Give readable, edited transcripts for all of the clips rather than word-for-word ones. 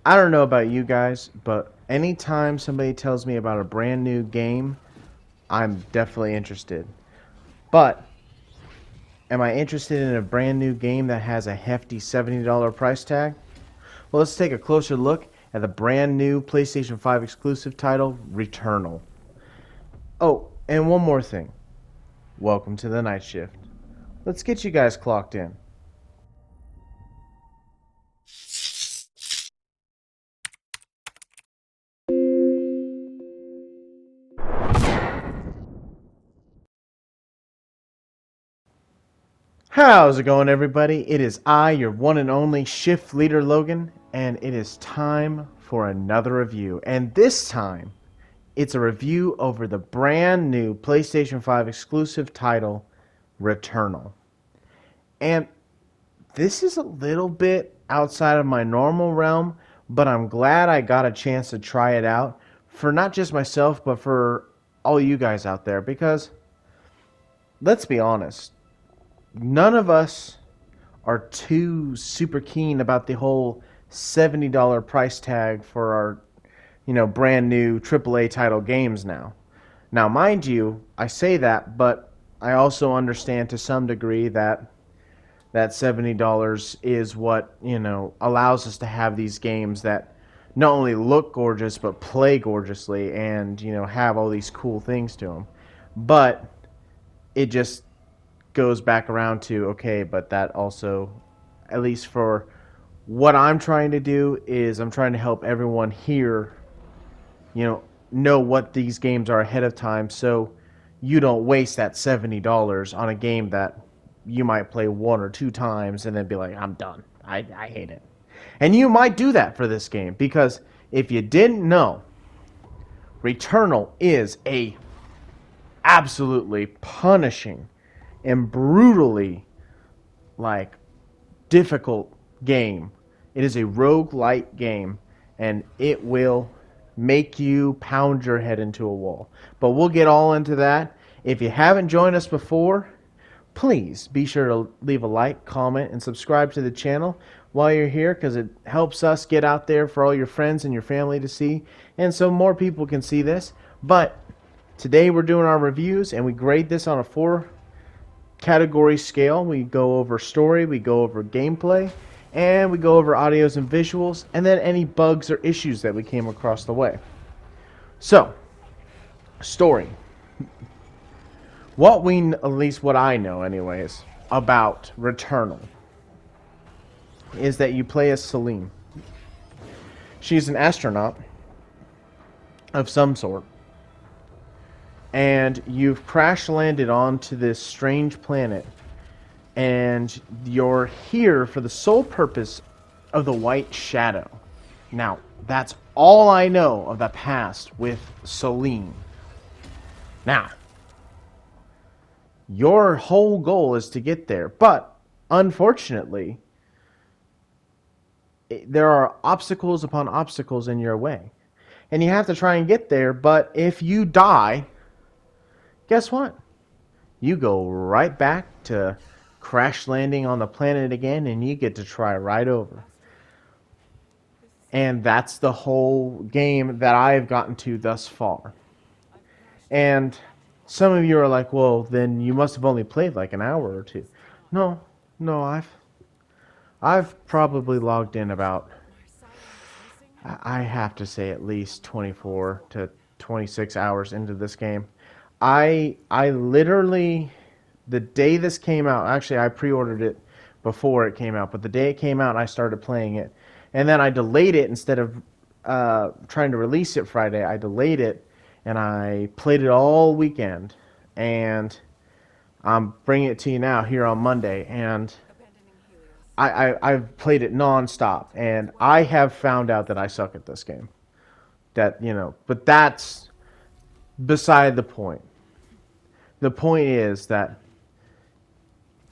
I don't know about you guys, but anytime somebody tells me about a brand new game, I'm definitely interested. But am I interested in a brand new game that has a hefty $70 price tag? Well, let's take a closer look at the brand new PlayStation 5 exclusive title, Returnal. Oh, and one more thing. Welcome to the night shift. Let's get you guys clocked in. How's it going, everybody? It is I, your one and only shift leader, Logan, and it is time for another review. And this time, it's a review over the brand new PlayStation 5 exclusive title, Returnal. And this is a little bit outside of my normal realm, but I'm glad I got a chance to try it out for not just myself, but for all you guys out there. Because, let's be honest, none of us are too super keen about the whole $70 price tag for our, brand new AAA title games now. Now, mind you, I say that, but I also understand to some degree that $70 is what, allows us to have these games that not only look gorgeous but play gorgeously and, have all these cool things to them. But it just goes back around to, okay, but that also, at least for what I'm trying to do, is I'm trying to help everyone here, know what these games are ahead of time, so you don't waste that $70 on a game that you might play one or two times and then be like, I'm done. I hate it. And you might do that for this game, because if you didn't know, Returnal is a absolutely punishing and brutally difficult game. It is a roguelite game, and it will make you pound your head into a wall. But we'll get all into that. If you haven't joined us before, please be sure to leave a like, comment, and subscribe to the channel while you're here, because it helps us get out there for all your friends and your family to see, and so more people can see this. But today we're doing our reviews, and we grade this on a 4-category scale. We go over story, we go over gameplay, and we go over audios and visuals, and then any bugs or issues that we came across the way. So, story. At least what I know anyways, about Returnal is that you play as Celine. She's an astronaut of some sort, and you've crash landed onto this strange planet, and you're here for the sole purpose of the White Shadow. Now, that's all I know of the past with Celine. Now, your whole goal is to get there, but unfortunately, there are obstacles upon obstacles in your way, and you have to try and get there. But if you die, guess what? You go right back to crash landing on the planet again, and you get to try right over. And that's the whole game that I've gotten to thus far. And some of you are like, well, then you must have only played like an hour or two. No, no, I've probably logged in about, I have to say, at least 24 to 26 hours into this game. I literally, the day this came out, actually I pre-ordered it before it came out, but the day it came out I started playing it. And then I delayed it. Instead of trying to release it Friday, I delayed it, and I played it all weekend. And I'm bringing it to you now here on Monday, and I've played it non-stop, and I have found out that I suck at this game. But that's beside the point. The point is that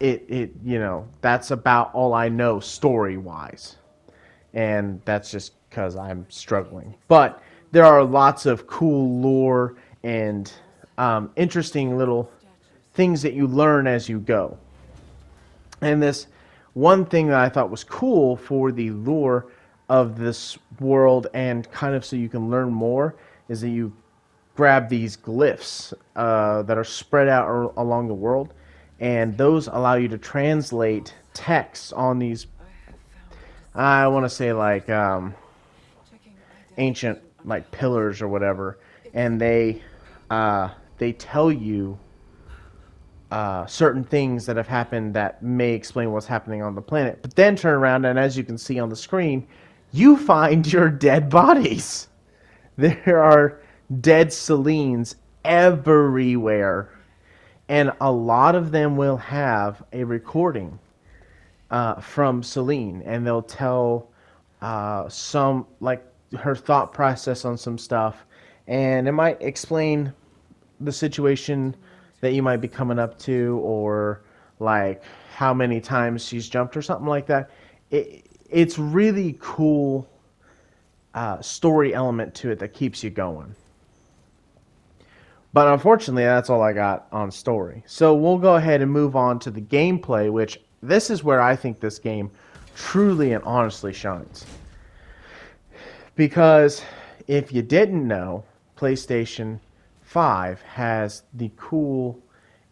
that's about all I know story-wise. And that's just because I'm struggling. But there are lots of cool lore and interesting little things that you learn as you go. And this one thing that I thought was cool for the lore of this world, and kind of so you can learn more, is that you grab these glyphs that are spread out along the world, and those allow you to translate text on these, I want to say, like ancient like pillars or whatever, and they tell you certain things that have happened that may explain what's happening on the planet. But then turn around, and as you can see on the screen, you find your dead bodies. There are dead Selines everywhere, and a lot of them will have a recording from Celine, and they'll tell some, like, her thought process on some stuff, and it might explain the situation that you might be coming up to, or like how many times she's jumped or something like that. It's really cool story element to it that keeps you going. But unfortunately, that's all I got on story. So we'll go ahead and move on to the gameplay, which this is where I think this game truly and honestly shines. Because if you didn't know, PlayStation 5 has the cool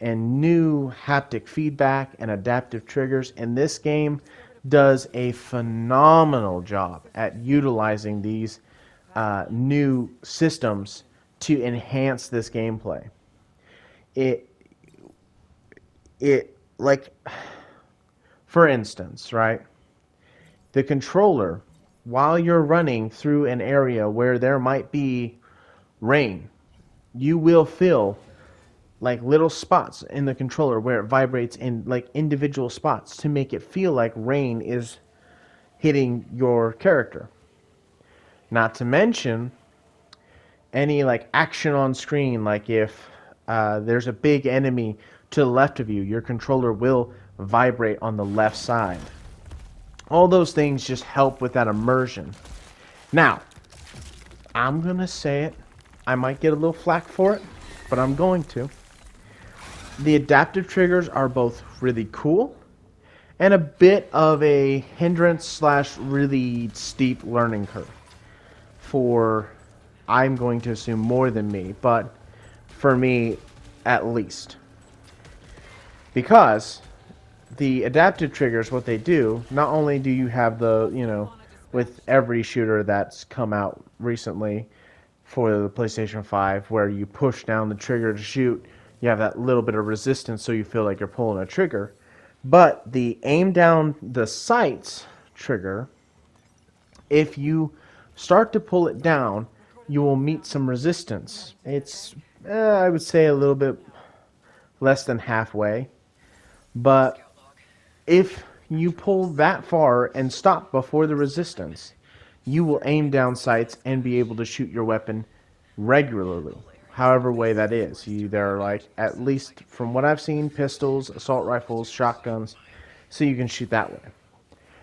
and new haptic feedback and adaptive triggers, and this game does a phenomenal job at utilizing these new systems to enhance this gameplay. It like, for instance, right? The controller, while you're running through an area where there might be rain, you will feel like little spots in the controller where it vibrates in like individual spots to make it feel like rain is hitting your character. Not to mention any like action on screen, like if there's a big enemy to the left of you, your controller will vibrate on the left side. All those things just help with that immersion. Now, I'm going to say it. I might get a little flack for it, but I'm going to. The adaptive triggers are both really cool and a bit of a hindrance slash really steep learning curve for, I'm going to assume, more than me, but for me at least. Because the adaptive triggers, what they do, not only do you have the, with every shooter that's come out recently for the PlayStation 5, where you push down the trigger to shoot, you have that little bit of resistance so you feel like you're pulling a trigger. But the aim down the sights trigger, if you start to pull it down, you will meet some resistance. It's, I would say, a little bit less than halfway. But if you pull that far and stop before the resistance, you will aim down sights and be able to shoot your weapon regularly, however way that is. There are, like, at least from what I've seen, pistols, assault rifles, shotguns, so you can shoot that way.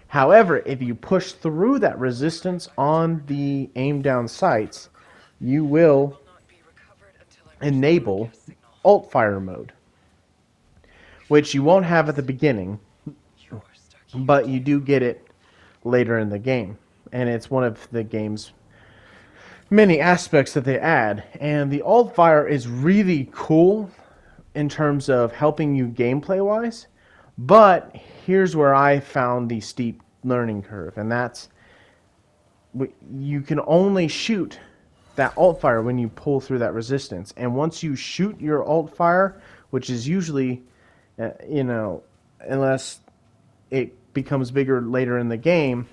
However, if you push through that resistance on the aim down sights, you will enable alt fire mode, which you won't have at the beginning, but you do get it later in the game. And it's one of the game's many aspects that they add. And the alt fire is really cool in terms of helping you gameplay wise. But here's where I found the steep learning curve, and that's, you can only shoot that alt fire when you pull through that resistance. And once you shoot your alt fire, which is usually, unless it becomes bigger later in the game,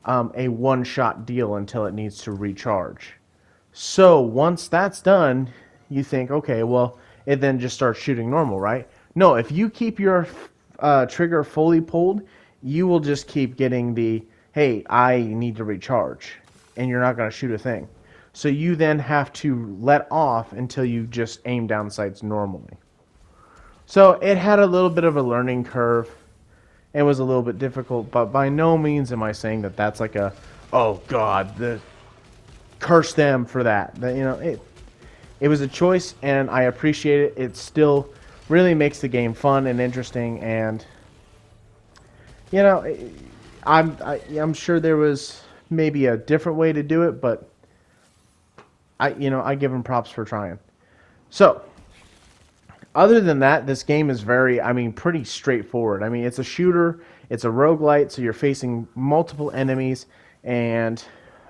a one-shot deal until it needs to recharge. So once that's done, you think, okay, well, it then just starts shooting normal, right? No, if you keep your trigger fully pulled, you will just keep getting the, hey, I need to recharge, and you're not going to shoot a thing. So you then have to let off until you just aim down sights normally. So it had a little bit of a learning curve. It was a little bit difficult, but by no means am I saying that that's like a, oh God, curse them for that. It was a choice, and I appreciate it. It still really makes the game fun and interesting, and I'm sure there was maybe a different way to do it, but I give them props for trying. So, other than that, this game is pretty straightforward. I mean, it's a shooter, it's a roguelite, so you're facing multiple enemies, and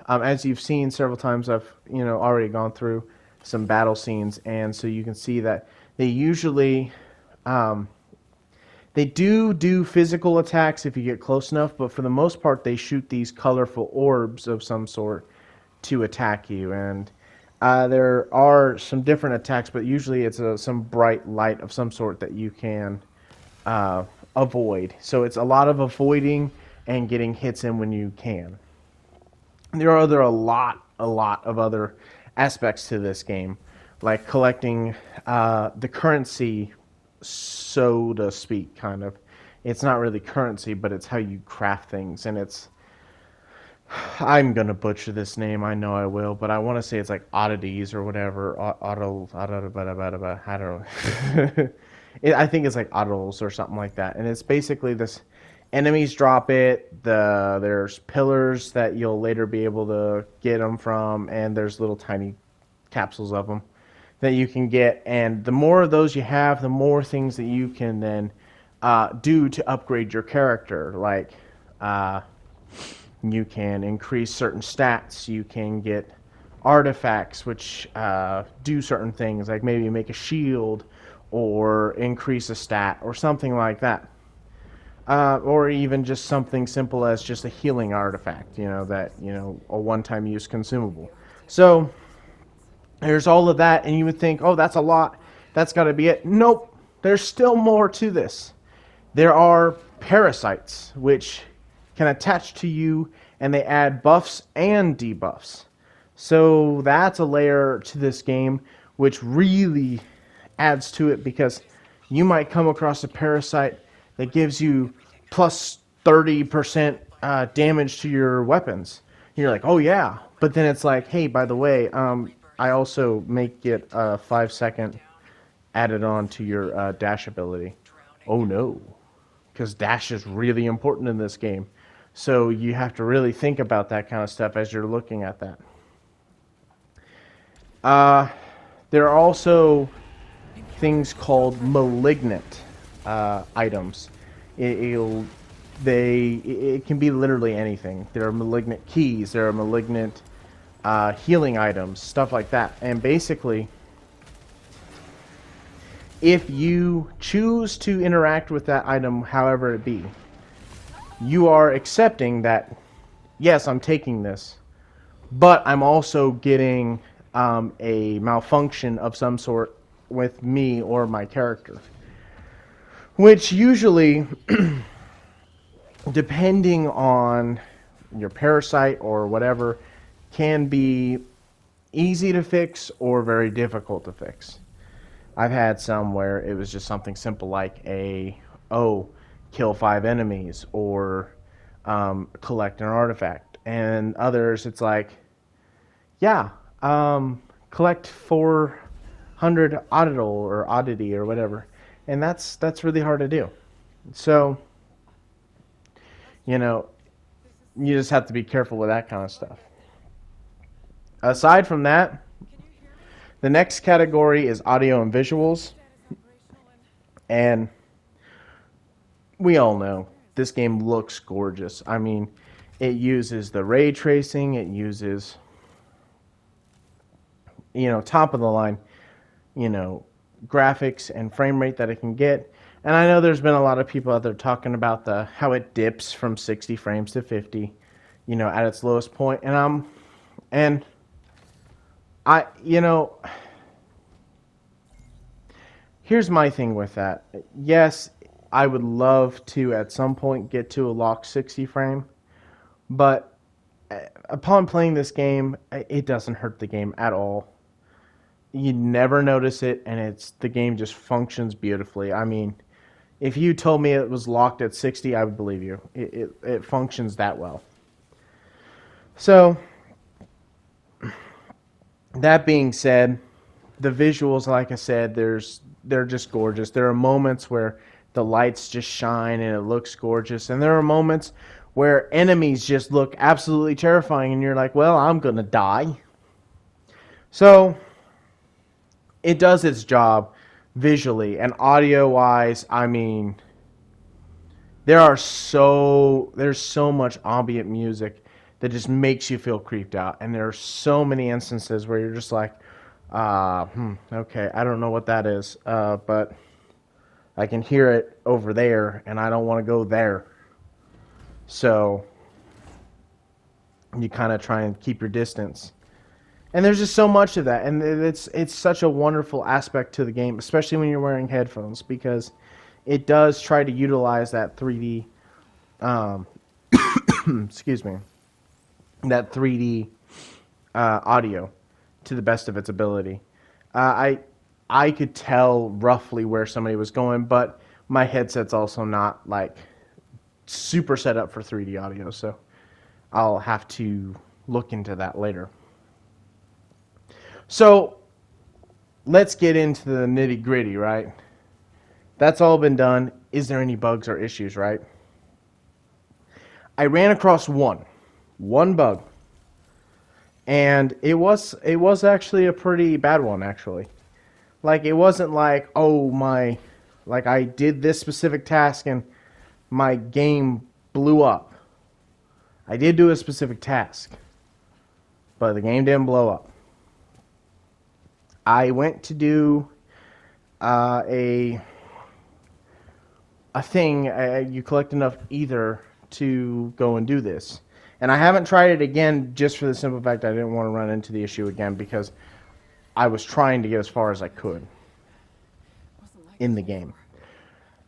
as you've seen several times, I've already gone through some battle scenes, and so you can see that they usually they do physical attacks if you get close enough, but for the most part, they shoot these colorful orbs of some sort to attack you, and there are some different attacks, but usually it's some bright light of some sort that you can avoid. So it's a lot of avoiding and getting hits in when you can. There are a lot of other aspects to this game, like collecting the currency, so to speak, kind of. It's not really currency, but it's how you craft things, and I'm gonna butcher this name. I know I will, but I want to say it's like oddities or whatever. I don't know. I think it's like oddles or something like that. And it's basically this: enemies drop it. There's pillars that you'll later be able to get them from, and there's little tiny capsules of them that you can get. And the more of those you have, the more things that you can then do to upgrade your character, like. You can increase certain stats. You can get artifacts which do certain things, like maybe make a shield or increase a stat or something like that. Or even just something simple as just a healing artifact, a one-time use consumable. So there's all of that, and you would think, oh, that's a lot. That's got to be it. Nope. There's still more to this. There are parasites, which can attach to you, and they add buffs and debuffs. So that's a layer to this game which really adds to it, because you might come across a parasite that gives you plus 30% damage to your weapons. You're like, oh yeah, but then it's like, hey, by the way, I also make it 5-second added on to your dash ability. Oh no, because dash is really important in this game. So you have to really think about that kind of stuff as you're looking at that. There are also things called malignant items. It can be literally anything. There are malignant keys. There are malignant healing items, stuff like that. And basically, if you choose to interact with that item, however it be, you are accepting that, yes, I'm taking this, but I'm also getting a malfunction of some sort with me or my character. Which usually, depending on your parasite or whatever, can be easy to fix or very difficult to fix. I've had some where it was just something simple like kill 5 enemies or collect an artifact. And others, it's like, collect 400 oddity or whatever. And that's really hard to do. So, you just have to be careful with that kind of stuff. Aside from that, the next category is audio and visuals. And we all know this game looks gorgeous. I mean, it uses the ray tracing, it uses, top of the line, graphics and frame rate that it can get. And I know there's been a lot of people out there talking about how it dips from 60 frames to 50, at its lowest point. Here's my thing with that. Yes, I would love to at some point get to a locked 60 frame, but upon playing this game, it doesn't hurt the game at all. You never notice it, and the game just functions beautifully. I mean, if you told me it was locked at 60, I would believe you. It functions that well. So, that being said, the visuals, like I said, they're just gorgeous. There are moments where the lights just shine and it looks gorgeous, and there are moments where enemies just look absolutely terrifying and you're like, well, I'm gonna die. So it does its job visually and audio wise. I mean, there's so much ambient music that just makes you feel creeped out, and there are so many instances where you're just like, okay, I don't know what that is, but I can hear it over there, and I don't want to go there. So you kind of try and keep your distance. And there's just so much of that, and it's such a wonderful aspect to the game, especially when you're wearing headphones, because it does try to utilize that 3D, excuse me, that 3D audio to the best of its ability. I could tell roughly where somebody was going, but my headset's also not like super set up for 3D audio, so I'll have to look into that later. So let's get into the nitty gritty, right? That's all been done. Is there any bugs or issues, right? I ran across one bug, and it was actually a pretty bad one, actually. Like, it wasn't like, like I did this specific task and my game blew up. I did do a specific task, but the game didn't blow up. I went to do a thing. You collect enough ether to go and do this. And I haven't tried it again just for the simple fact I didn't want to run into the issue again, because I was trying to get as far as I could in the game.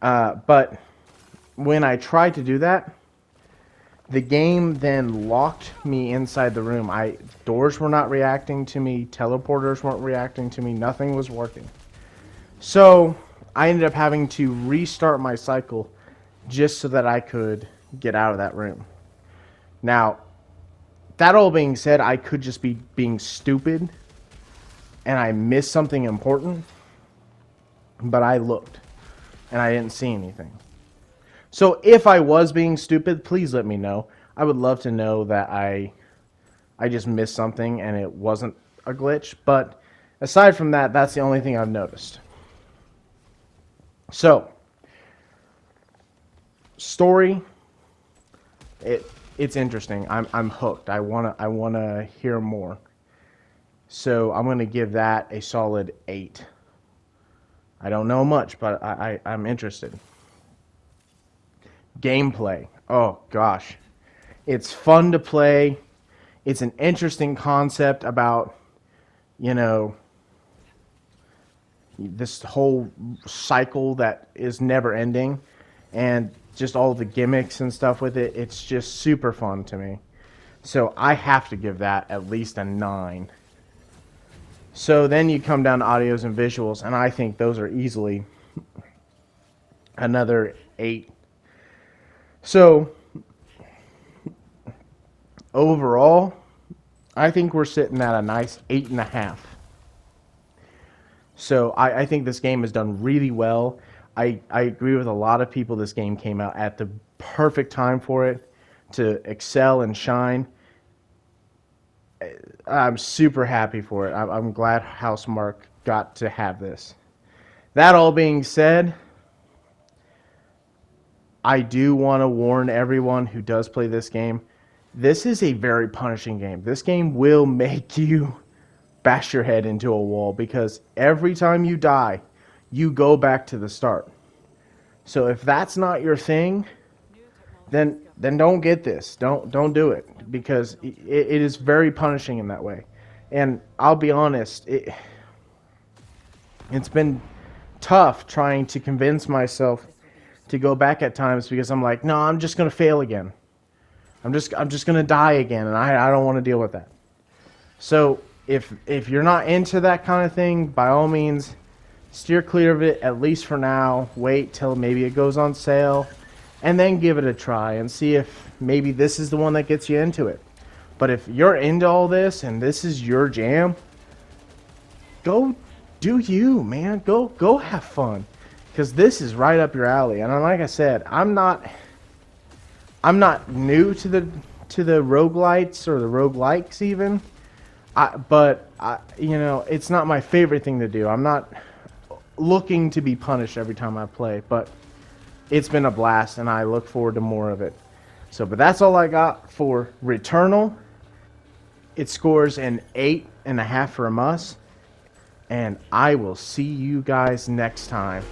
But when I tried to do that, the game then locked me inside the room. Doors were not reacting to me, teleporters weren't reacting to me, nothing was working. So I ended up having to restart my cycle just so that I could get out of that room. Now, that all being said, I could just be being stupid and I missed something important, but I looked and I didn't see anything. So if I was being stupid, please let me know. I would love to know that I just missed something and it wasn't a glitch. But aside from that, that's the only thing I've noticed. So, story, it's interesting. I'm hooked. I wanna hear more. So I'm gonna give that a solid 8. I don't know much, but I'm interested. Gameplay. Oh gosh. It's fun to play. It's an interesting concept about, this whole cycle that is never ending, and just all the gimmicks and stuff with it. It's just super fun to me. So I have to give that at least a 9. So then you come down to audios and visuals, and I think those are easily another 8. So overall, I think we're sitting at a nice 8.5. So I think this game has done really well. I agree with a lot of people. This game came out at the perfect time for it to excel and shine. I'm super happy for it. I'm glad Housemarque got to have this. That all being said, I do want to warn everyone who does play this game. This is a very punishing game. This game will make you bash your head into a wall, because every time you die, you go back to the start. So if that's not your thing, then don't get this. Don't do it, because it is very punishing in that way. And I'll be honest, it's been tough trying to convince myself to go back at times, because I'm like, no, I'm just gonna fail again. I'm just gonna die again, and I don't want to deal with that. So if you're not into that kind of thing, by all means, steer clear of it, at least for now. Wait till maybe it goes on sale, and then give it a try and see if maybe this is the one that gets you into it. But if you're into all this and this is your jam, go do you, man. Go have fun, because this is right up your alley. And like I said, I'm not I'm not new to the roguelites or the roguelikes even. You know, it's not my favorite thing to do. I'm not looking to be punished every time I play, but it's been a blast and I look forward to more of it. So, but that's all I got for Returnal. It scores an 8.5 from us, and I will see you guys next time.